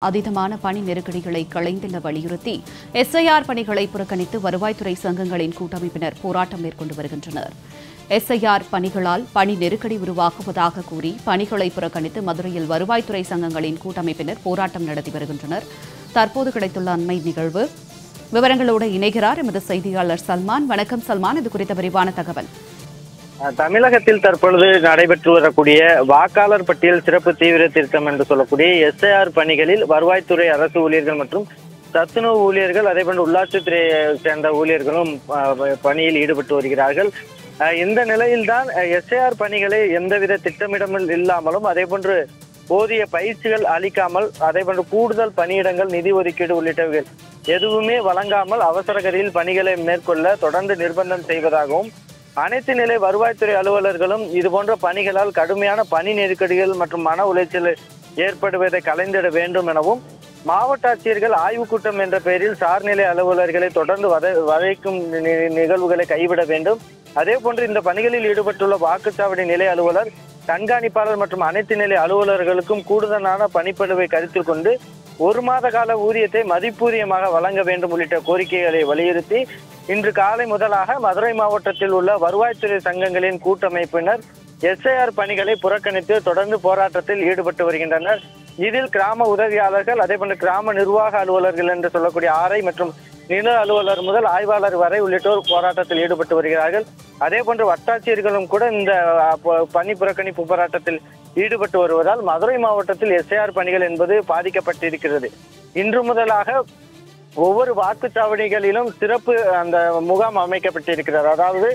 அதீதமான பணி நெருக்கடிகளை களைந்திட வலியுறுத்தி எஸ்ஐஆர் பணிகளை புறக்கணித்து வருவாய்த்துறை சங்கங்களின் கூட்டமைப்பினர் போராட்டம் மேற்கொண்டு வருகின்றனர். எஸ்ஐஆர் பணிகளால் பணி நெருக்கடி உருவாகுவதாக கூறி பணிகளை புறக்கணித்து மதுரையில் வருவாய்த்துறை சங்கங்களின் கூட்டமைப்பினர் போராட்டம் நடத்தி வருகின்றனர். தற்போது கிடைத்துள்ள அண்மை நிகழ்வு விவரங்களோடு இணைகிறார் எமது செய்தியாளர் சல்மான். வணக்கம் சல்மான், இது குறித்த விரிவான தகவல். தமிழகத்தில் தற்பொழுது நடைபெற்று வரக்கூடிய வாக்காளர் பட்டியல் சிறப்பு தீவிர திருத்தம் என்று சொல்லக்கூடிய எஸ்ஐஆர் பணிகளில் வருவாய்த்துறை அரசு ஊழியர்கள் மற்றும் சத்துணவு ஊழியர்கள் அதேபோன்று உள்ளாட்சித்துறையை சேர்ந்த ஊழியர்களும் பணியில் ஈடுபட்டு வருகிறார்கள். இந்த நிலையில்தான் எஸ்ஐஆர் பணிகளை எந்தவித திட்டமிடமல் இல்லாமலும் அதேபோன்று போதிய பயிற்சிகள் அளிக்காமல் அதேபோன்று கூடுதல் பணியிடங்கள் நிதி ஒதுக்கீடு உள்ளிட்டவைகள் எதுவுமே வழங்காமல் அவசரகதியில் பணிகளை மேற்கொள்ள தொடர்ந்து நிர்பந்தம் செய்வதாகவும் அனைத்து நிலை வருவாய்த்துறை அலுவலர்களும் இதுபோன்ற பணிகளால் கடுமையான பணி நெருக்கடிகள் மற்றும் மன உளைச்சல் ஏற்படுவதை கலைந்திட வேண்டும் எனவும் மாவட்ட ஆட்சியர்கள் ஆய்வுக் கூட்டம் என்ற பெயரில் சார்நிலை அலுவலர்களை தொடர்ந்து வதைக்கும் நிகழ்வுகளை கைவிட வேண்டும். அதே போன்று இந்த பணிகளில் ஈடுபட்டுள்ள வாக்குச்சாவடி நிலை அலுவலர், கண்காணிப்பாளர் மற்றும் அனைத்து நிலை அலுவலர்களுக்கும் கூடுதலான பணிப்பளுவை கருத்தில் கொண்டு 1 மாத கால ஊதியத்தை மதிப்பூதியமாக வழங்க வேண்டும் உள்ளிட்ட கோரிக்கைகளை வலியுறுத்தி இன்று காலை முதலாக மதுரை மாவட்டத்தில் உள்ள வருவாய்த்துறை சங்கங்களின் கூட்டமைப்பினர் எஸ்ஐஆர் பணிகளை புறக்கணித்து தொடர்ந்து போராட்டத்தில் ஈடுபட்டு வருகின்றனர். இதில் கிராம உதவியாளர்கள் அதேபோன்று கிராம நிர்வாக அலுவலர்கள் என்று சொல்லக்கூடிய ஆர்ஐ மற்றும் நில அலுவலர் முதல் ஆய்வாளர் வரை உள்ளிட்டோர் போராட்டத்தில் ஈடுபட்டு வருகிறார்கள். அதே போன்று வட்டாட்சியர்களும் கூட இந்த பணி புறக்கணிப்பு போராட்டத்தில் ஈடுபட்டு வருவதால் மதுரை மாவட்டத்தில் எஸ்ஐஆர் பணிகள் என்பது பாதிக்கப்பட்டிருக்கிறது. இன்று முதலாக ஒவ்வொரு வாக்குச்சாவடிகளிலும் சிறப்பு அந்த முகாம் அமைக்கப்பட்டிருக்கிறது. அதாவது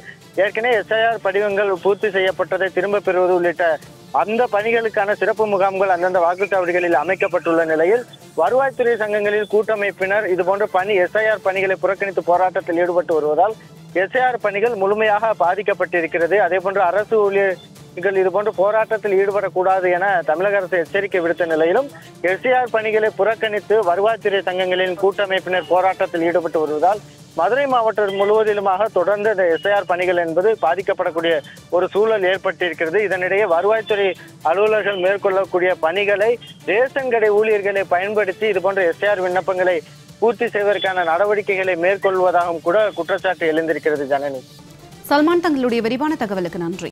ஏற்கனவே எஸ்ஐஆர் படிவங்கள் பூர்த்தி செய்யப்பட்டதை திரும்ப பெறுவது உள்ளிட்ட அந்த பணிகளுக்கான சிறப்பு முகாம்கள் அந்தந்த வாக்குச்சாவடிகளில் அமைக்கப்பட்டுள்ள நிலையில் வருவாய்த்துறை சங்கங்களில் கூட்டமைப்பினர் இதுபோன்ற எஸ்ஐஆர் பணிகளை புறக்கணித்து போராட்டத்தில் ஈடுபட்டு வருவதால் எஸ்ஐஆர் பணிகள் முழுமையாக பாதிக்கப்பட்டிருக்கிறது. அதே போன்று அரசு ஊழியர்கள் இதுபோன்ற போராட்டத்தில் ஈடுபடக்கூடாது என தமிழக அரசு எச்சரிக்கை விடுத்த நிலையிலும் எஸ்ஐஆர் பணிகளை புறக்கணித்து வருவாய்த்துறை சங்கங்களின் கூட்டமைப்பினர் போராட்டத்தில் ஈடுபட்டு வருவதால் மதுரை மாவட்டம் முழுவதிலுமாக தொடர்ந்து இந்த எஸ்ஐஆர் பணிகள் என்பது பாதிக்கப்படக்கூடிய ஒரு சூழல் ஏற்பட்டிருக்கிறது. இதனிடையே வருவாய்த்துறை அலுவலர்கள் மேற்கொள்ளக்கூடிய பணிகளை ரேஷன் கடை ஊழியர்களை பயன்படுத்தி இதுபோன்ற எஸ்ஐஆர் விண்ணப்பங்களை பூர்த்தி செய்வதற்கான நடவடிக்கைகளை மேற்கொள்வதாகவும் கூட குற்றச்சாட்டு எழுந்திருக்கிறது. ஜனனி, சல்மான், தங்களுடைய விரிவான தகவலுக்கு நன்றி.